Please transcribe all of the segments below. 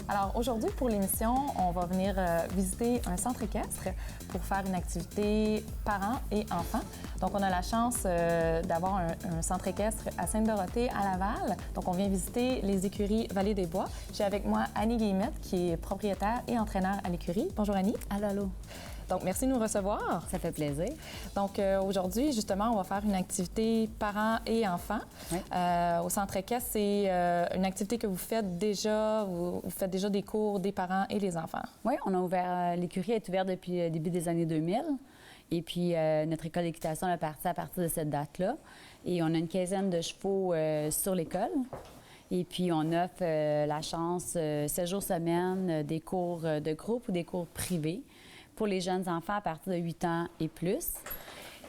Alors aujourd'hui, pour l'émission, on va venir visiter un centre équestre pour faire une activité parents et enfants. Donc, on a la chance d'avoir un centre équestre à Sainte-Dorothée, à Laval. Donc, on vient visiter les écuries Vallée des Bois. J'ai avec moi Annie Guillemette, qui est propriétaire et entraîneur à l'écurie. Bonjour Annie. Allô, allô. Donc, merci de nous recevoir. Ça fait plaisir. Donc, aujourd'hui, justement, on va faire une activité parents et enfants. Oui. Au centre équestre, c'est une activité que vous faites déjà. Vous faites déjà des cours des parents et les enfants. Oui, on a ouvert, l'écurie est ouverte depuis le début des années 2000. Et puis, notre école d'équitation est partie à partir de cette date-là. Et on a une quinzaine de chevaux sur l'école. Et puis, on offre la chance, 7 jours semaine, des cours de groupe ou des cours privés pour les jeunes enfants à partir de 8 ans et plus.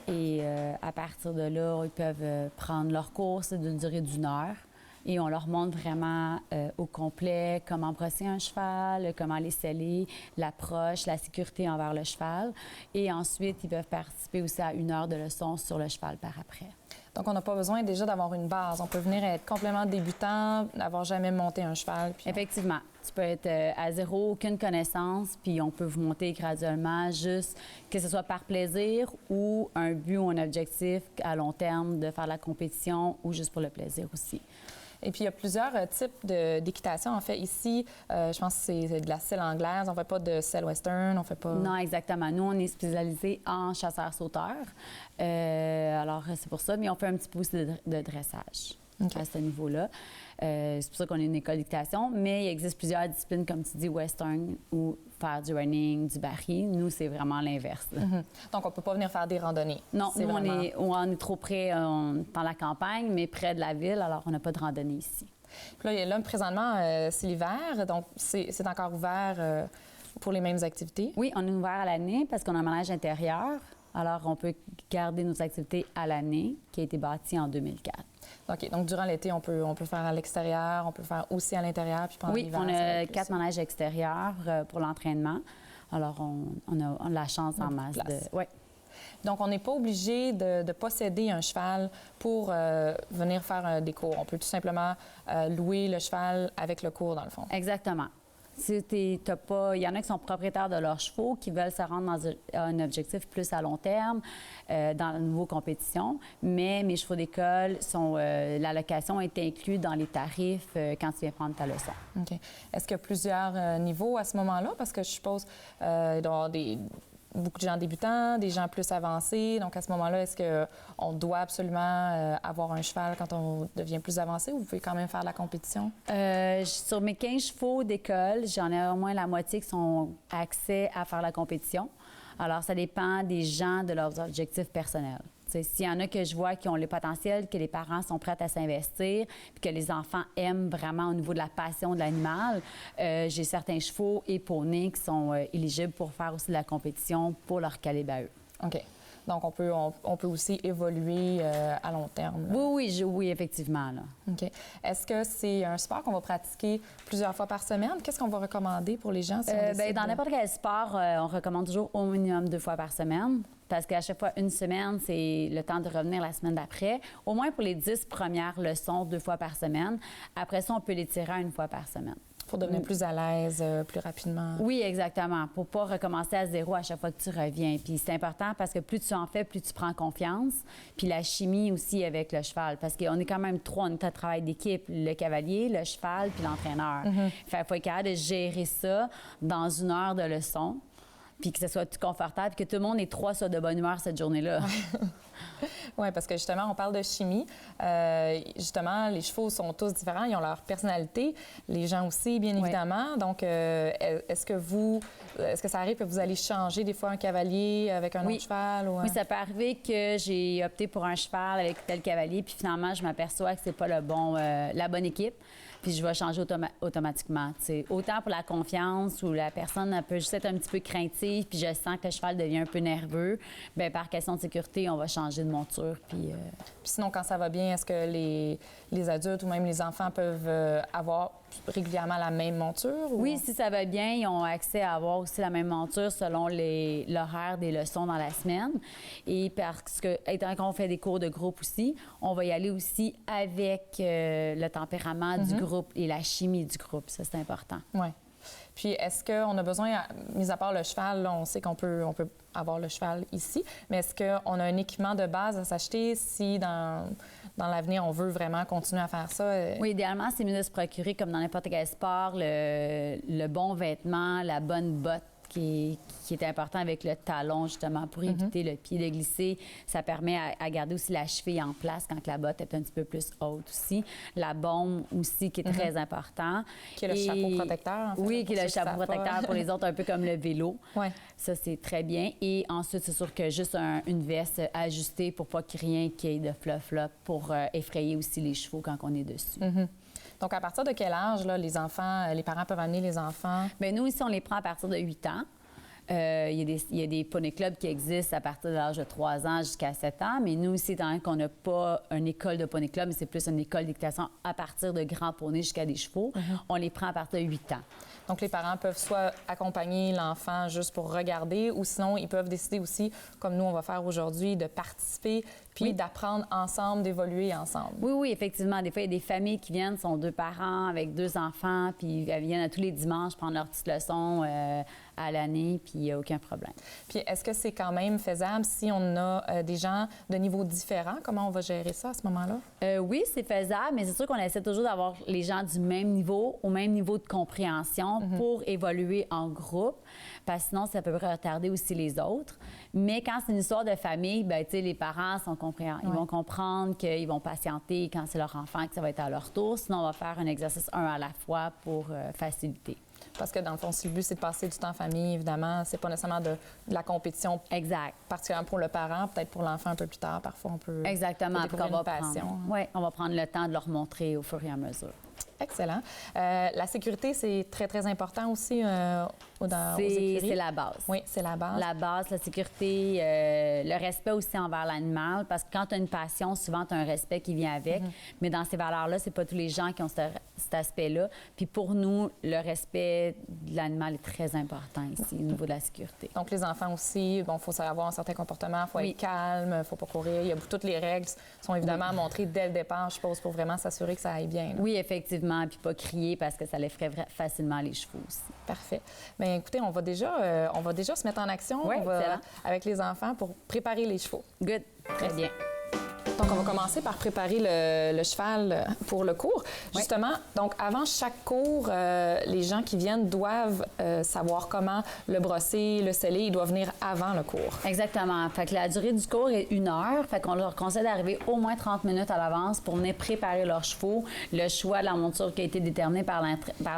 Et à partir de là, ils peuvent prendre leur cours, c'est d'une durée d'1 heure. Et on leur montre vraiment au complet comment brosser un cheval, comment les seller, l'approche, la sécurité envers le cheval. Et ensuite, ils peuvent participer aussi à 1 heure de leçon sur le cheval par après. Donc, on n'a pas besoin déjà d'avoir une base. On peut venir être complètement débutant, n'avoir jamais monté un cheval. Puis Effectivement. Tu peux être à zéro, aucune connaissance, puis on peut vous monter graduellement, juste que ce soit par plaisir ou un but ou un objectif à long terme de faire la compétition ou juste pour le plaisir aussi. Et puis, il y a plusieurs types d'équitation. En fait, ici, je pense que c'est de la selle anglaise. On ne fait pas de selle western, on fait pas... Non, exactement. Nous, on est spécialisé en chasseur-sauteur. Alors, c'est pour ça, mais on fait un petit peu aussi de dressage à ce niveau-là. C'est pour ça qu'on est une école d'équitation, mais il existe plusieurs disciplines, comme tu dis, western ou faire du running, du baril. Nous, c'est vraiment l'inverse. Donc, on ne peut pas venir faire des randonnées. Non, nous, on est trop près dans la campagne, mais près de la ville, alors on n'a pas de randonnée ici. Puis là, présentement, c'est l'hiver, donc c'est encore ouvert pour les mêmes activités? Oui, on est ouvert à l'année parce qu'on a un manège intérieur. Alors, on peut garder nos activités à l'année, qui a été bâti en 2004. OK. Donc, durant l'été, on peut faire à l'extérieur, on peut faire aussi à l'intérieur, puis pendant l'hiver... Oui, on a 4 manèges extérieurs pour l'entraînement. Alors, on a la chance en masse de... Oui. Donc, on n'est pas obligé de posséder un cheval pour venir faire des cours. On peut tout simplement louer le cheval avec le cours, dans le fond. Exactement. Il y en a qui sont propriétaires de leurs chevaux, qui veulent se rendre dans un objectif plus à long terme, dans la nouvelle compétition. Mais mes chevaux d'école, la location est inclue dans les tarifs quand tu viens prendre ta leçon. OK. Est-ce qu'il y a plusieurs niveaux à ce moment-là? Parce que je suppose qu'il doit y avoir beaucoup de gens débutants, des gens plus avancés. Donc, à ce moment-là, est-ce qu'on doit absolument avoir un cheval quand on devient plus avancé ou vous pouvez quand même faire la compétition? Sur mes 15 chevaux d'école, j'en ai au moins la moitié qui sont accès à faire la compétition. Alors, ça dépend des gens, de leurs objectifs personnels. S'il y en a que je vois qui ont le potentiel, que les parents sont prêts à s'investir, puis que les enfants aiment vraiment au niveau de la passion de l'animal, j'ai certains chevaux et poneys qui sont éligibles pour faire aussi de la compétition pour leur calibre à eux. OK. Donc, on peut aussi évoluer à long terme. Là. Oui, effectivement. Là. OK. Est-ce que c'est un sport qu'on va pratiquer plusieurs fois par semaine? Qu'est-ce qu'on va recommander pour les gens? Si dans n'importe quel sport, on recommande toujours au minimum 2 fois par semaine. Parce qu'à chaque fois, une semaine, c'est le temps de revenir la semaine d'après. Au moins pour les 10 premières leçons, 2 fois par semaine. Après ça, on peut les tirer à 1 fois par semaine. Pour devenir plus à l'aise, plus rapidement. Oui, exactement. Pour pas recommencer à zéro à chaque fois que tu reviens. Puis c'est important parce que plus tu en fais, plus tu prends confiance. Puis la chimie aussi avec le cheval. Parce qu'on est quand même 3, on est à travail d'équipe. Le cavalier, le cheval, puis l'entraîneur. Fait qu'il faut être capable de gérer ça dans 1 heure de leçon. Puis que ce soit tout confortable, que tout le monde ait 3 soit de bonne humeur cette journée-là. Oui, parce que justement, on parle de chimie. Justement, les chevaux sont tous différents, ils ont leur personnalité. Les gens aussi, bien évidemment. Donc, est-ce que ça arrive que vous allez changer des fois un cavalier avec un autre cheval? Ou... Oui, ça peut arriver que j'ai opté pour un cheval avec tel cavalier, puis finalement, je m'aperçois que c'est pas la bonne équipe. Puis je vais changer automatiquement. T'sais. Autant pour la confiance où la personne peut juste être un petit peu craintive, puis je sens que le cheval devient un peu nerveux, bien, par question de sécurité, on va changer de monture. Puis sinon, quand ça va bien, est-ce que les adultes ou même les enfants peuvent avoir régulièrement la même monture? Ou... Oui, si ça va bien, ils ont accès à avoir aussi la même monture selon l'horaire des leçons dans la semaine. Et parce que, étant qu'on fait des cours de groupe aussi, on va y aller aussi avec le tempérament du groupe et la chimie du groupe. Ça, c'est important. Oui. Puis, est-ce qu'on a besoin, mis à part le cheval, là, on sait qu'on peut avoir le cheval ici, mais est-ce qu'on a un équipement de base à s'acheter si dans l'avenir, on veut vraiment continuer à faire ça? Oui, idéalement, c'est mieux de se procurer, comme dans n'importe quel sport, le bon vêtement, la bonne botte qui est important avec le talon, justement, pour éviter le pied de glisser. Ça permet à garder aussi la cheville en place quand la botte est un petit peu plus haute aussi. La baume aussi, qui est très important. Qui est le chapeau protecteur, en fait. Oui, qui est le chapeau protecteur pour les autres, un peu comme le vélo. Ouais. Ça, c'est très bien. Et ensuite, c'est sûr que juste une veste ajustée pour pas qu'il y ait rien qui ait de flop pour effrayer aussi les chevaux quand on est dessus. Donc, à partir de quel âge, là, les parents peuvent amener les enfants? Bien, nous, ici, on les prend à partir de 8 ans. Il y a des poney clubs qui existent à partir de l'âge de 3 ans jusqu'à 7 ans. Mais nous, ici, étant donné qu'on n'a pas une école de poney club, mais c'est plus une école d'équitation à partir de grands poneys jusqu'à des chevaux, on les prend à partir de 8 ans. Donc, les parents peuvent soit accompagner l'enfant juste pour regarder, ou sinon, ils peuvent décider aussi, comme nous, on va faire aujourd'hui, de participer puis d'apprendre ensemble, d'évoluer ensemble. Oui, effectivement. Des fois, il y a des familles qui viennent, sont 2 parents avec 2 enfants, puis ils viennent à tous les dimanches prendre leurs petites leçons à l'année, puis il n'y a aucun problème. Puis est-ce que c'est quand même faisable si on a des gens de niveaux différents? Comment on va gérer ça à ce moment-là? Oui, c'est faisable, mais c'est sûr qu'on essaie toujours d'avoir les gens du même niveau, au même niveau de compréhension pour évoluer en groupe, parce que sinon, ça peut retarder aussi les autres. Mais quand c'est une histoire de famille, bien, tu sais, les parents sont compréhensifs. Ils vont comprendre qu'ils vont patienter quand c'est leur enfant, que ça va être à leur tour. Sinon, on va faire un exercice un à la fois pour faciliter. Parce que dans le fond, si le but, c'est de passer du temps en famille, évidemment, c'est pas nécessairement de la compétition. Exact. Particulièrement pour le parent, peut-être pour l'enfant un peu plus tard. Parfois, on peut découvrir une passion. Oui, on va prendre le temps de leur montrer au fur et à mesure. Excellent. La sécurité, c'est très, très important aussi aux écuries. C'est la base. Oui, c'est la base. La base, la sécurité, le respect aussi envers l'animal, parce que quand tu as une passion, souvent, tu as un respect qui vient avec. Mais dans ces valeurs-là, c'est pas tous les gens qui ont cet aspect-là. Puis pour nous, le respect de l'animal est très important ici, au niveau de la sécurité. Donc, les enfants aussi, bon, il faut avoir un certain comportement, il faut être calme, il ne faut pas courir. Toutes les règles sont évidemment montrées dès le départ, je suppose, pour vraiment s'assurer que ça aille bien. Là. Oui, effectivement, puis pas crier parce que ça l'effraie facilement les chevaux aussi. Parfait. Bien, écoutez, on va déjà se mettre en action avec les enfants pour préparer les chevaux. Good. Très bien. Donc, on va commencer par préparer le cheval pour le cours. Justement, donc avant chaque cours, les gens qui viennent doivent savoir comment le brosser, le sceller. Ils doivent venir avant le cours. Exactement. Fait que la durée du cours est 1 heure. Fait qu'on leur conseille d'arriver au moins 30 minutes à l'avance pour venir préparer leurs chevaux, le choix de la monture qui a été déterminé par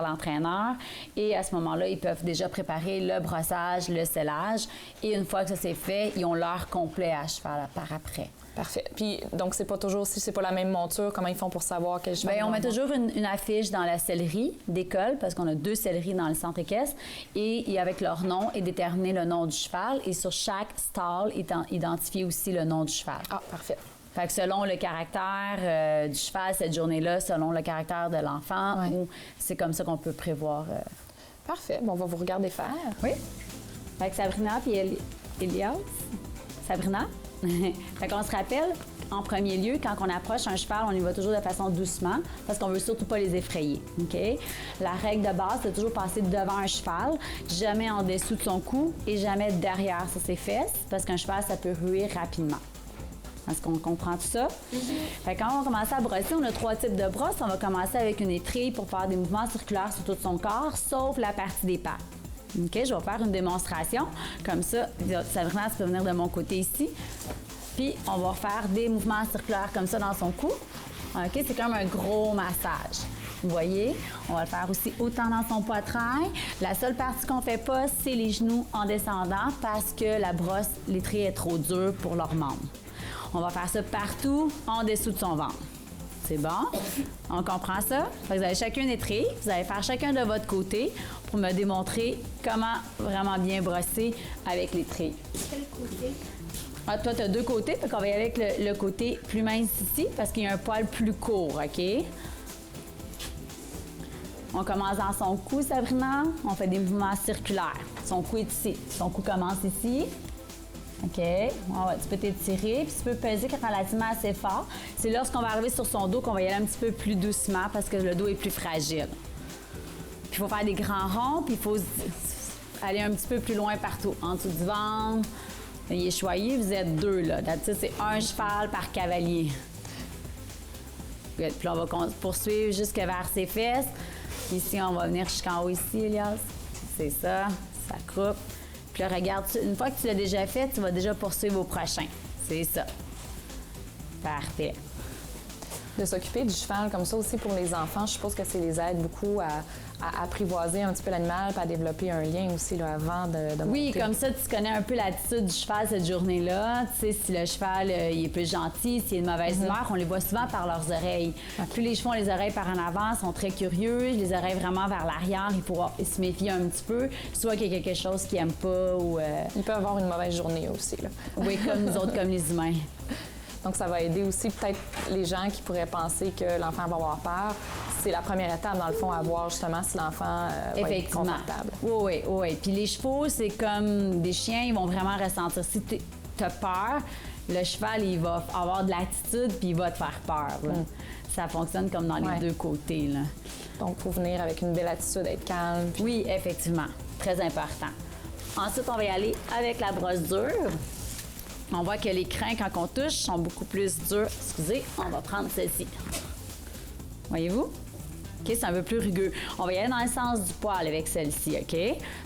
l'entraîneur. Et à ce moment-là, ils peuvent déjà préparer le brossage, le sellage. Et une fois que ça c'est fait, ils ont l'heure complète à cheval par après. Parfait. Puis, donc, c'est pas toujours, si c'est pas la même monture, comment ils font pour savoir quel cheval? Bien, on met toujours une affiche dans la sellerie d'école, parce qu'on a 2 selleries dans le centre équestre, et avec leur nom est déterminé le nom du cheval, et sur chaque stall est identifié aussi le nom du cheval. Ah, parfait. Fait que selon le caractère du cheval cette journée-là, selon le caractère de l'enfant, c'est comme ça qu'on peut prévoir. Parfait. Bon, on va vous regarder faire. Oui. Fait que Sabrina puis Elias. Sabrina? Fait qu'on se rappelle, en premier lieu, quand on approche un cheval, on y va toujours de façon doucement parce qu'on veut surtout pas les effrayer. OK? La règle de base, c'est toujours passer devant un cheval, jamais en dessous de son cou et jamais derrière sur ses fesses parce qu'un cheval, ça peut ruer rapidement. Est-ce qu'on comprend tout ça? Fait que quand on va commencer à brosser, on a 3 types de brosses. On va commencer avec une étrille pour faire des mouvements circulaires sur tout son corps, sauf la partie des pattes. OK, je vais faire une démonstration. Comme ça, Sabrina, tu peux venir de mon côté ici. Puis, on va faire des mouvements circulaires comme ça dans son cou. OK, c'est comme un gros massage. Vous voyez? On va le faire aussi autant dans son poitrail. La seule partie qu'on fait pas, c'est les genoux en descendant parce que la brosse, l'étrier est trop dure pour leurs membres. On va faire ça partout en dessous de son ventre. C'est bon? On comprend ça? Fait que vous avez chacun une étrille. Vous allez faire chacun de votre côté pour me démontrer comment vraiment bien brosser avec l'étrille. Quel côté? Ah, toi, tu as 2 côtés. Fait qu'on va y aller avec le côté plus mince ici parce qu'il y a un poil plus court, OK? On commence dans son cou, Sabrina. On fait des mouvements circulaires. Son cou est ici. Son cou commence ici. OK. Tu peux t'étirer, puis tu peux peser relativement assez fort. C'est lorsqu'on va arriver sur son dos qu'on va y aller un petit peu plus doucement parce que le dos est plus fragile. Puis il faut faire des grands ronds, puis il faut aller un petit peu plus loin partout. En dessous du ventre, il est choyé, vous êtes 2, là. C'est un cheval par cavalier. Good. Puis là, on va poursuivre jusque vers ses fesses. Ici, on va venir jusqu'en haut ici, Elias. C'est ça, ça coupe. Puis là, regarde, une fois que tu l'as déjà fait, tu vas déjà poursuivre au prochain. C'est ça. Parfait. De s'occuper du cheval comme ça aussi pour les enfants, je suppose que ça les aide beaucoup à apprivoiser un petit peu l'animal et à développer un lien aussi là, avant de Oui, monter. comme ça, tu connais un peu l'attitude du cheval cette journée-là. Tu sais, si le cheval il est plus gentil, s'il est de mauvaise humeur, on les voit souvent par leurs oreilles. Plus les chevaux ont les oreilles par en avant, sont très curieux, les oreilles vraiment vers l'arrière, ils se méfient un petit peu, soit qu'il y a quelque chose qu'ils n'aiment pas ou... Ils peuvent avoir une mauvaise journée aussi. Là. Oui, comme nous autres, comme les humains. Donc, ça va aider aussi peut-être les gens qui pourraient penser que l'enfant va avoir peur. C'est la première étape, dans le fond, à voir justement si l'enfant va être confortable. Oui, oui, oui. Puis les chevaux, c'est comme des chiens, ils vont vraiment ressentir. Si tu as peur, le cheval, il va avoir de l'attitude puis il va te faire peur. Là. Ça fonctionne comme dans les deux côtés. Là. Donc, il faut venir avec une belle attitude, être calme. Puis... Oui, effectivement. Très important. Ensuite, on va y aller avec la brosse dure. On voit que les crins, quand on touche, sont beaucoup plus durs. Excusez, on va prendre celle-ci. Voyez-vous? OK, c'est un peu plus rugueux. On va y aller dans le sens du poil avec celle-ci, OK?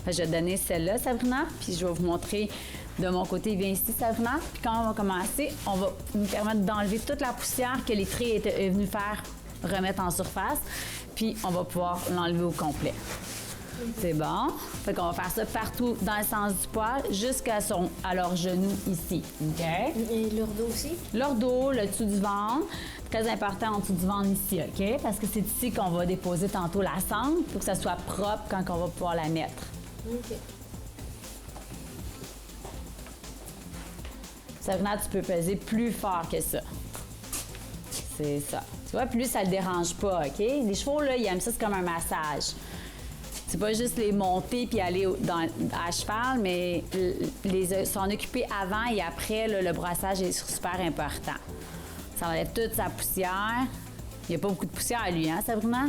Je vais te donner celle-là, Sabrina, puis je vais vous montrer de mon côté. Viens ici, Sabrina. Puis quand on va commencer, on va nous permettre d'enlever toute la poussière que les traits étaient venus faire remettre en surface. Puis on va pouvoir l'enlever au complet. C'est bon. Fait qu'on va faire ça partout dans le sens du poil jusqu'à leur genou ici. OK? Et leur dos aussi? Leur dos, le dessous du ventre. Très important en dessous du ventre ici, OK? Parce que c'est ici qu'on va déposer tantôt la cendre pour que ça soit propre quand on va pouvoir la mettre. OK. Sabrina, tu peux peser plus fort que ça. C'est ça. Tu vois, plus ça le dérange pas, OK? Les chevaux, là, ils aiment ça, c'est comme un massage. C'est pas juste les monter puis aller à cheval, mais s'en occuper avant et après, là, le brossage est super important. Ça enlève toute sa poussière. Il n'y a pas beaucoup de poussière, lui, hein, Sabrina?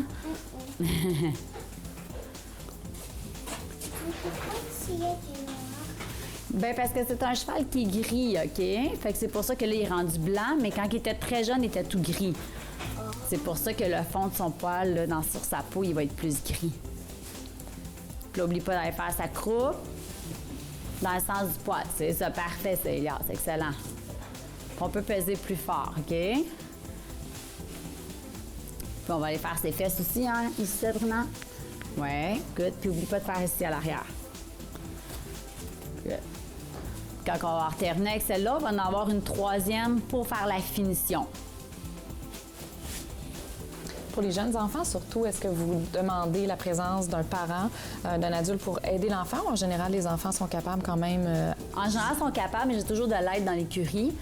Pourquoi s'il y a du noir? Bien, parce que c'est un cheval qui est gris, OK? Fait que c'est pour ça que là, il est rendu blanc, mais quand il était très jeune, il était tout gris. C'est pour ça que le fond de son poil, là, sur sa peau, il va être plus gris. Puis là, n'oublie pas d'aller faire sa croupe dans le sens du poil. C'est ça, parfait, c'est Elias, c'est excellent. Puis on peut peser plus fort, OK? Puis on va aller faire ses fesses aussi, hein, ici, Sabrina. Ouais, good. Puis n'oublie pas de faire ici à l'arrière. Good. Quand on va avoir terminé avec celle-là, on va en avoir une troisième pour faire la finition. Pour les jeunes enfants, surtout, est-ce que vous demandez la présence d'un parent, d'un adulte pour aider l'enfant ou en général, les enfants sont capables quand même? En général, ils sont capables, mais j'ai toujours de l'aide dans l'écurie.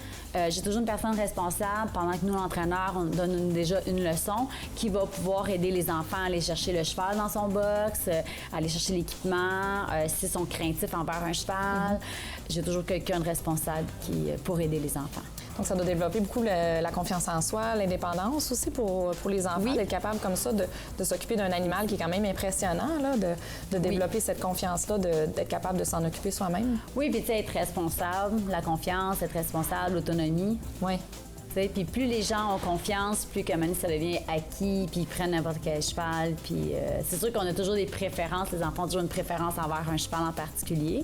J'ai toujours une personne responsable pendant que nous, l'entraîneur, on donne déjà une leçon qui va pouvoir aider les enfants à aller chercher le cheval dans son box, à aller chercher l'équipement, s'ils sont craintifs envers un cheval. J'ai toujours quelqu'un de responsable pour aider les enfants. Donc, ça doit développer beaucoup la confiance en soi, l'indépendance aussi pour les enfants, Oui. d'être capable comme ça de s'occuper d'un animal qui est quand même impressionnant, là, de développer cette confiance-là, d'être capable de s'en occuper soi-même. Oui, puis tu sais, être responsable, la confiance, être responsable, l'autonomie. Oui. Puis plus les gens ont confiance, plus que maintenant ça devient acquis, puis ils prennent n'importe quel cheval. Puis c'est sûr qu'on a toujours des préférences. Les enfants ont toujours une préférence envers un cheval en particulier.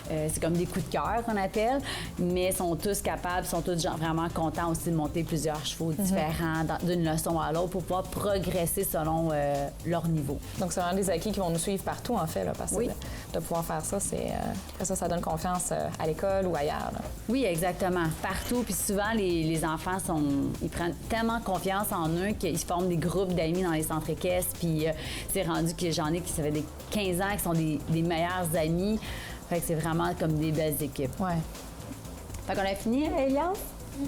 C'est comme des coups de cœur qu'on appelle, mais sont tous capables, sont tous vraiment contents aussi de monter plusieurs chevaux différents d'une leçon à l'autre pour pouvoir progresser selon leur niveau. Donc, c'est vraiment des acquis qui vont nous suivre partout, en fait, là, parce que Oui. de pouvoir faire ça, après ça donne confiance à l'école ou ailleurs. Là. Oui, exactement. Partout. Puis souvent, les enfants, ils prennent tellement confiance en eux qu'ils se forment des groupes d'amis dans les centres équestres. Puis c'est rendu que j'en ai qui, ça fait des 15 ans, qui sont des meilleurs amis. Fait que c'est vraiment comme des belles équipes. Ouais. Fait qu'on a fini, Elias?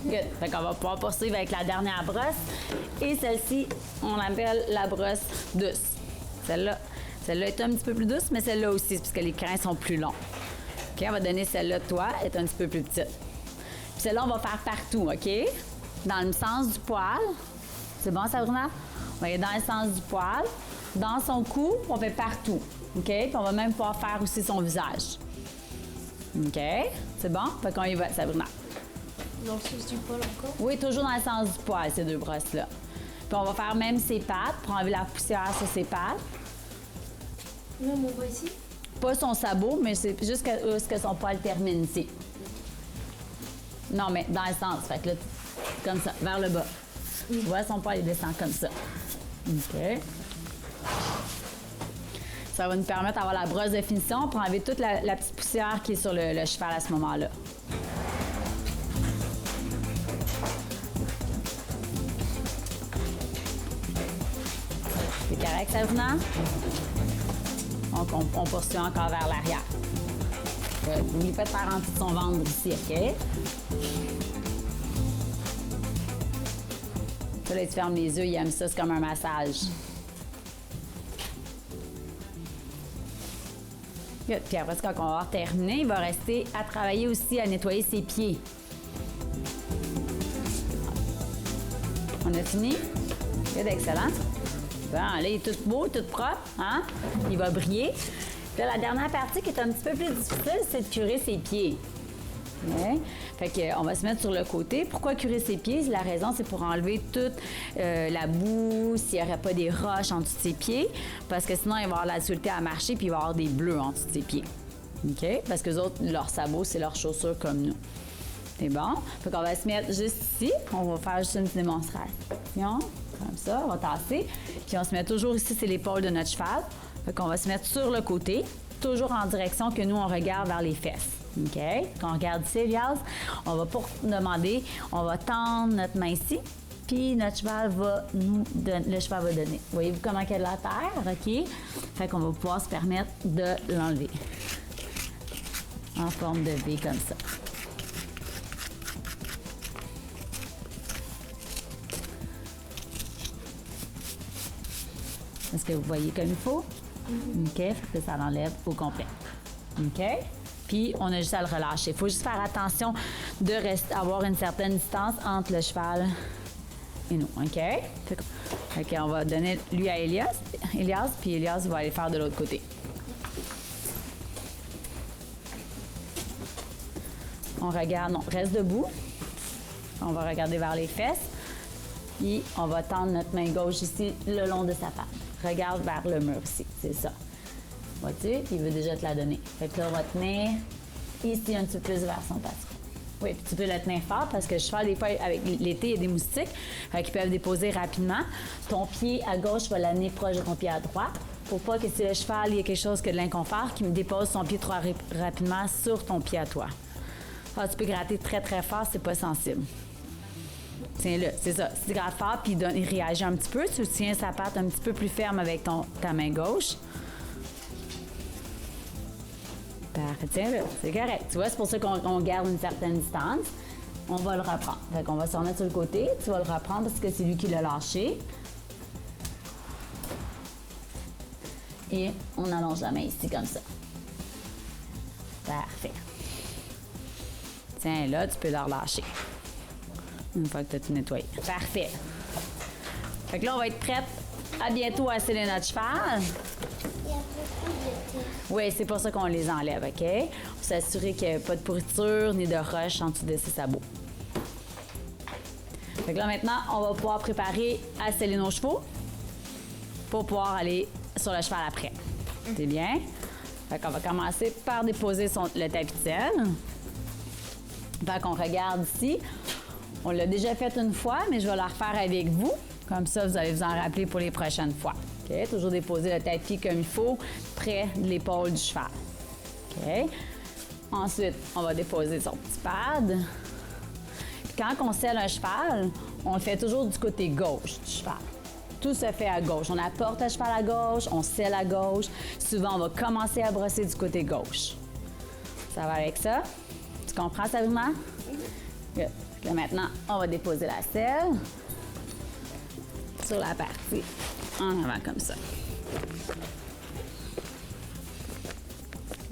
Good. Fait qu'on va pouvoir poursuivre avec la dernière brosse. Et celle-ci, on l'appelle la brosse douce. Celle-là est un petit peu plus douce, mais celle-là aussi, parce que les crins sont plus longs. OK, on va donner celle-là, toi, elle est un petit peu plus petite. Puis celle-là, on va faire partout, OK? Dans le sens du poil. C'est bon, Sabrina? On va aller dans le sens du poil. dans son cou, on fait partout. OK? Puis on va même pouvoir faire aussi son visage. OK? C'est bon? Fait qu'on y va, Sabrina. Dans le sens du poil encore? Oui, toujours dans le sens du poil, ces deux brosses-là. Puis on va faire même ses pattes pour enlever la poussière sur ses pattes. Même on voit ici? Pas son sabot, mais c'est juste ce que son poil termine ici. Non, mais dans le sens. Fait que là, comme ça, vers le bas. Tu vois, son poil, il descend comme ça. OK. Ça va nous permettre d'avoir la brosse de finition pour enlever toute la petite poussière qui est sur le cheval à ce moment-là. C'est correct, Sabrina? Donc, on poursuit encore vers l'arrière. N'oubliez pas de faire en dessous de son ventre ici, OK? Ça, là, tu fermes les yeux, il aime ça, c'est comme un massage. Good. Puis après, quand on va avoir terminé, il va rester à travailler aussi à nettoyer ses pieds. On a fini? Good, excellent. Bon, là, il est tout beau, tout propre, hein? Il va briller. Puis là, la dernière partie qui est un petit peu plus difficile, c'est de curer ses pieds. Ouais. Fait qu'on va se mettre sur le côté. Pourquoi curer ses pieds? La raison, c'est pour enlever toute la boue, s'il n'y aurait pas des roches en dessous de ses pieds, parce que sinon, il va avoir la difficulté à marcher puis il va avoir des bleus en dessous de ses pieds. OK? Parce que les autres, leurs sabots, c'est leurs chaussures comme nous. C'est bon? Fait qu'on va se mettre juste ici. On va faire juste une petite démonstration. Comme ça, on va tasser. Puis on se met toujours ici, c'est l'épaule de notre cheval. Fait qu'on va se mettre sur le côté, toujours en direction que nous, on regarde vers les fesses. OK? Quand on regarde ici, Elias, on va pour demander, on va tendre notre main ici, puis notre cheval va nous donner, le cheval va donner. Voyez-vous comment il y a de la terre? OK? Fait qu'on va pouvoir se permettre de l'enlever. En forme de V comme ça. Est-ce que vous voyez comme il faut? OK? Fait que ça l'enlève au complet. OK? Puis, on a juste à le relâcher. Il faut juste faire attention de avoir une certaine distance entre le cheval et nous. OK? OK, on va donner lui à Elias, puis Elias va aller faire de l'autre côté. On regarde, non, reste debout. On va regarder vers les fesses. Puis, on va tendre notre main gauche ici, le long de sa patte. Regarde vers le mur ici, c'est ça. Vois-tu? Puis il veut déjà te la donner. Fait que là, on va tenir ici un petit peu plus vers son patron. Oui, puis tu peux le tenir fort parce que le cheval, des fois, avec l'été, il y a des moustiques qui peuvent déposer rapidement. Ton pied à gauche va l'amener proche de ton pied à droite pour pas que si le cheval, il y a quelque chose que de l'inconfort, qu'il me dépose son pied trop rapidement sur ton pied à toi. Alors, tu peux gratter très, très fort, c'est pas sensible. Tiens-le, c'est ça. Si tu grattes fort puis il réagit un petit peu, tu tiens sa patte un petit peu plus ferme avec ta main gauche. Parfait, tiens-le, c'est correct. Tu vois, c'est pour ça qu'on garde une certaine distance. On va le reprendre. Fait qu'on va se remettre sur le côté. Tu vas le reprendre parce que c'est lui qui l'a lâché. Et on allonge la main ici comme ça. Parfait. Tiens, là, tu peux le relâcher. Une fois que tu as tout nettoyé. Parfait. Fait que là, on va être prête à bientôt à sceller notre cheval. Il y a beaucoup de terre. Oui, c'est pour ça qu'on les enlève, OK? Pour s'assurer qu'il n'y a pas de pourriture ni de roche en dessous de ses sabots. Fait que là, maintenant, on va pouvoir préparer à sceller nos chevaux pour pouvoir aller sur le cheval après. C'est bien? Fait qu'on va commencer par déposer le tapis de selle. Fait qu'on regarde ici. On l'a déjà fait une fois, mais je vais la refaire avec vous. Comme ça, vous allez vous en rappeler pour les prochaines fois. OK? Toujours déposer le tapis comme il faut, près de l'épaule du cheval. OK? Ensuite, on va déposer son petit pad. Puis quand on selle un cheval, on le fait toujours du côté gauche du cheval. Tout se fait à gauche. On apporte le cheval à gauche, on selle à gauche. Souvent, on va commencer à brosser du côté gauche. Ça va avec ça? Tu comprends, Sabrina? Good. Là, maintenant, on va déposer la selle sur la partie en avant comme ça.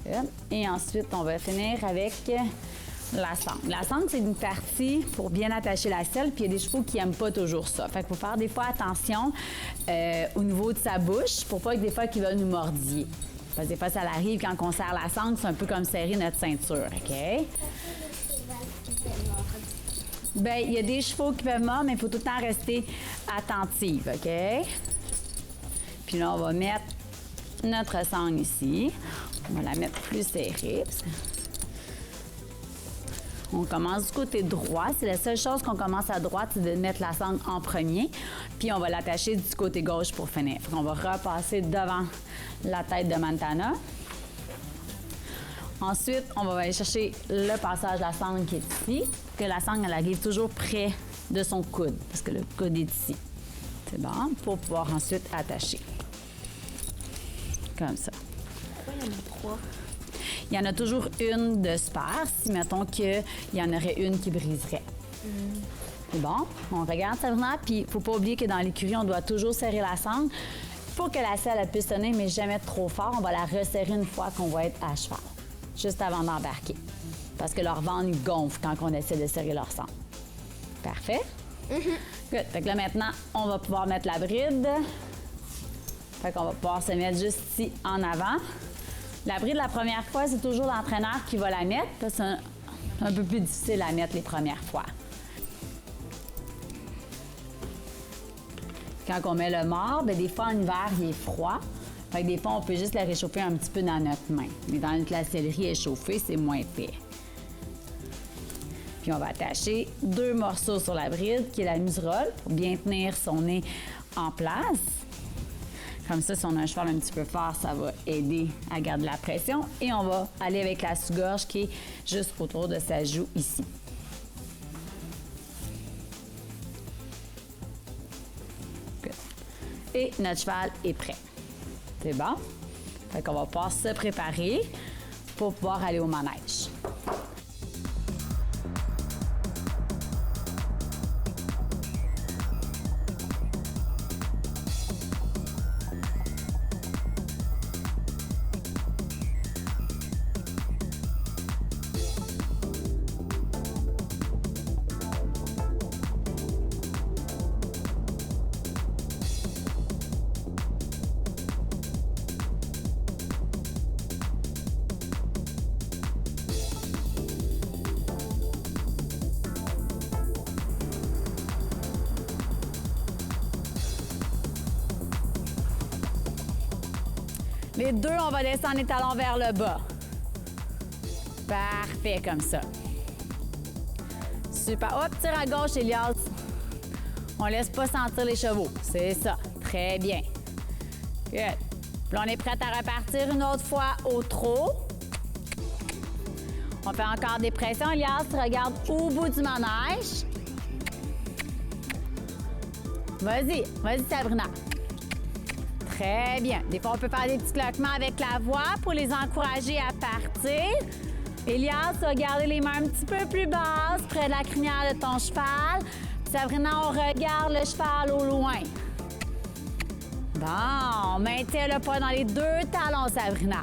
Good. Et ensuite, on va finir avec la sangle. La sangle, c'est une partie pour bien attacher la selle, puis il y a des chevaux qui n'aiment pas toujours ça. Fait qu'il faut faire des fois attention au niveau de sa bouche pour pas que des fois qu'ils veulent nous mordiller. Parce que des fois, ça arrive quand on serre la sangle, c'est un peu comme serrer notre ceinture, OK? Bien, il y a des chevaux qui peuvent mordre, mais il faut tout le temps rester attentive, OK? Puis là, on va mettre notre sangle ici. On va la mettre plus serrée. On commence du côté droit. C'est la seule chose qu'on commence à droite, c'est de mettre la sangle en premier. Puis on va l'attacher du côté gauche pour finir. On va repasser devant la tête de Montana. Ensuite, on va aller chercher le passage de la sangle qui est ici. Que la sangle, elle arrive toujours près de son coude, parce que le coude est ici. C'est bon, pour pouvoir ensuite attacher. Comme ça. Pourquoi il y en a 3? Il y en a toujours une de spare, si mettons qu'il y en aurait une qui briserait. C'est bon, on regarde ça vraiment, puis il ne faut pas oublier que dans l'écurie, on doit toujours serrer la sangle pour que la selle elle puisse tenir, mais jamais trop fort. On va la resserrer une fois qu'on va être à cheval, juste avant d'embarquer. Parce que leur ventre il gonfle quand on essaie de serrer leur sangle. Parfait? Good. Fait que là, maintenant, on va pouvoir mettre la bride. Fait qu'on va pouvoir se mettre juste ici en avant. La bride, la première fois, c'est toujours l'entraîneur qui va la mettre, parce que c'est un peu plus difficile à mettre les premières fois. Quand on met le mort, bien, des fois, en hiver, il est froid. Fait que des fois, on peut juste la réchauffer un petit peu dans notre main. Mais dans la sellerie échauffée, c'est moins épais. Puis on va attacher 2 morceaux sur la bride, qui est la muserolle, pour bien tenir son nez en place. Comme ça, si on a un cheval un petit peu fort, ça va aider à garder la pression. Et on va aller avec la sous-gorge qui est juste autour de sa joue ici. Good. Et notre cheval est prêt. C'est bon? Fait qu'on va pouvoir se préparer pour pouvoir aller au manège. Les 2, on va descendre les talons vers le bas. Parfait, comme ça. Super. Hop, tire à gauche, Elias. On laisse pas sentir les chevaux. C'est ça. Très bien. Good. Puis là, on est prête à repartir une autre fois au trot. On fait encore des pressions. Elias, regarde au bout du manège. Vas-y. Vas-y, Sabrina. Très bien. Des fois, on peut faire des petits claquements avec la voix pour les encourager à partir. Elias, va garder les mains un petit peu plus basses, près de la crinière de ton cheval. Sabrina, on regarde le cheval au loin. Bon, on maintient le poids dans les 2 talons, Sabrina.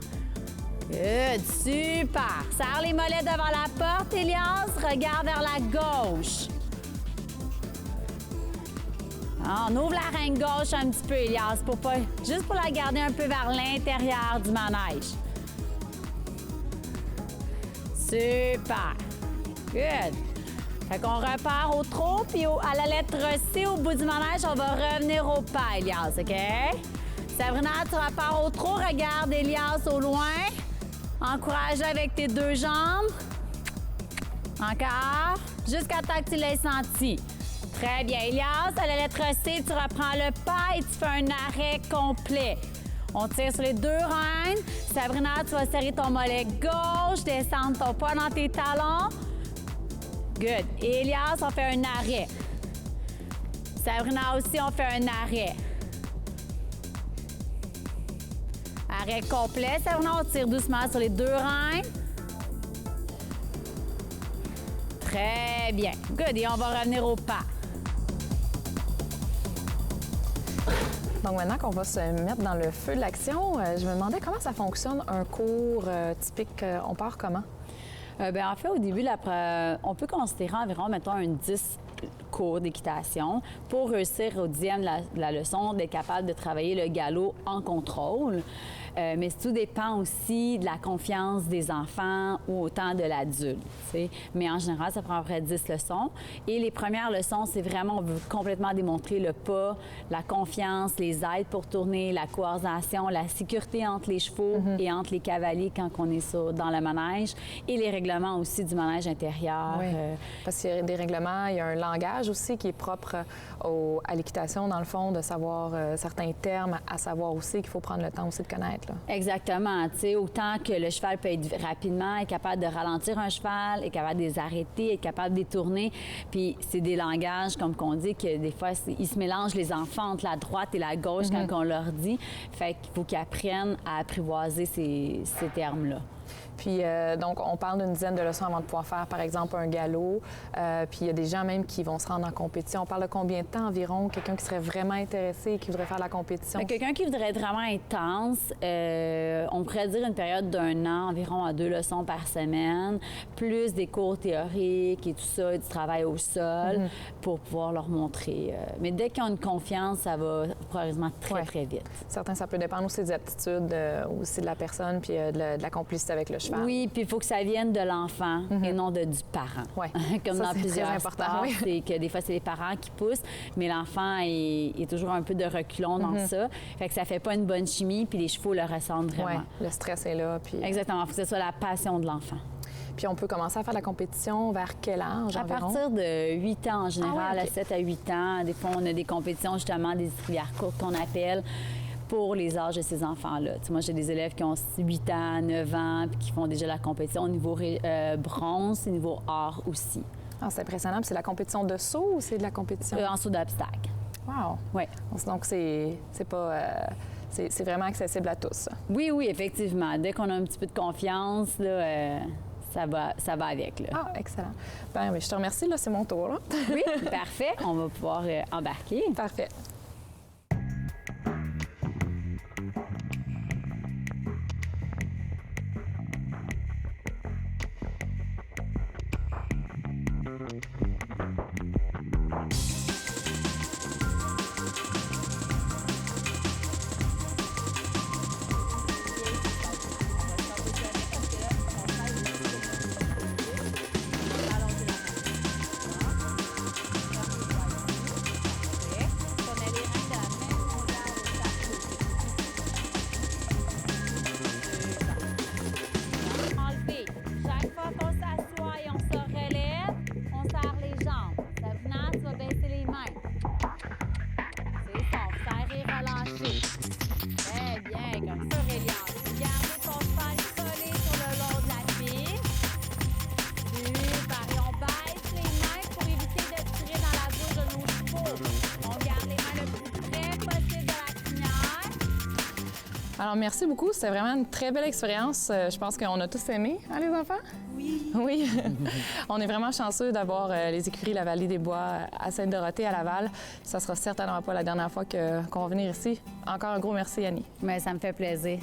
Good, super. Serre les mollets devant la porte, Elias. Regarde vers la gauche. On ouvre la reine gauche un petit peu, Elias, juste pour la garder un peu vers l'intérieur du manège. Super. Good. Fait qu'on repart au trot, puis à la lettre C, au bout du manège, on va revenir au pas, Elias, OK? Sabrina, tu repars au trot, regarde Elias au loin. Encourage-le avec tes 2 jambes. Encore. Jusqu'à temps que tu l'aies senti. Très bien. Elias, à la lettre C, tu reprends le pas et tu fais un arrêt complet. On tire sur les 2 reins. Sabrina, tu vas serrer ton mollet gauche, descendre ton poids dans tes talons. Good. Et Elias, on fait un arrêt. Sabrina aussi, on fait un arrêt. Arrêt complet. Sabrina, on tire doucement sur les 2 reins. Très bien. Good. Et on va revenir au pas. Donc maintenant qu'on va se mettre dans le feu de l'action, je me demandais comment ça fonctionne un cours typique. On part comment? En fait, au début, on peut considérer environ, mettons, 10 cours d'équitation pour réussir au 10e de la leçon, d'être capable de travailler le galop en contrôle. Mais tout dépend aussi de la confiance des enfants ou autant de l'adulte. Mais en général, ça prend à peu près 10 leçons. Et les premières leçons, c'est vraiment, on veut complètement démontrer le pas, la confiance, les aides pour tourner, la coordination, la sécurité entre les chevaux et entre les cavaliers quand on est dans le manège et les règlements aussi du manège intérieur. Oui. Parce qu'il y a des règlements, il y a un langage aussi qui est propre à l'équitation, dans le fond, de savoir certains termes, à savoir aussi qu'il faut prendre le temps aussi de connaître. Là. Exactement. Autant que le cheval peut être rapidement, être capable de ralentir un cheval, être capable de les arrêter, être capable de les tourner. Puis c'est des langages, comme qu'on dit, que des fois, ils se mélangent les enfants entre la droite et la gauche quand on leur dit. Fait qu'il faut qu'ils apprennent à apprivoiser ces termes-là. Puis, donc, on parle d'une dizaine de leçons avant de pouvoir faire, par exemple, un galop. Puis, il y a des gens même qui vont se rendre en compétition. On parle de combien de temps environ? Quelqu'un qui serait vraiment intéressé et qui voudrait faire la compétition? Quelqu'un qui voudrait être vraiment intense, on pourrait dire une période d'1 an, environ à 2 leçons par semaine, plus des cours théoriques et tout ça, du travail au sol pour pouvoir leur montrer. Mais dès qu'ils ont une confiance, ça va progressivement très vite. Certains, ça peut dépendre aussi des aptitudes, aussi de la personne, puis de la complicité avec le cheval. Oui, puis il faut que ça vienne de l'enfant et non du parent. Oui. Comme ça, dans plusieurs sports, oui. c'est que des fois, c'est les parents qui poussent, mais l'enfant est toujours un peu de reculon dans ça. Fait que ça fait pas une bonne chimie, puis les chevaux le ressentent vraiment. Oui, le stress est là. Puis... Exactement, il faut que ce soit la passion de l'enfant. Puis on peut commencer à faire la compétition vers quel âge à environ? partir de 8 ans en général, okay. à 7 à 8 ans. Des fois, on a des compétitions, justement, des rivières courtes qu'on appelle, pour les âges de ces enfants-là. Moi, j'ai des élèves qui ont 8 ans, 9 ans, puis qui font déjà la compétition au niveau bronze et au niveau or aussi. Ah, c'est impressionnant. Puis c'est la compétition de saut ou c'est de la compétition? En saut d'obstacle. Wow! Oui. Donc, c'est pas... c'est vraiment accessible à tous. Oui, effectivement. Dès qu'on a un petit peu de confiance, là, ça va avec. Là. Ah, excellent. Bien, je te remercie. Là, c'est mon tour. Là. Oui, parfait. On va pouvoir embarquer. Parfait. Alors, merci beaucoup. C'était vraiment une très belle expérience. Je pense qu'on a tous aimé, hein, les enfants? Oui. Oui. On est vraiment chanceux d'avoir les écuries La Vallée des Bois à Sainte-Dorothée, à Laval. Ça sera certainement pas la dernière fois qu'on va venir ici. Encore un gros merci, Annie. Mais ça me fait plaisir.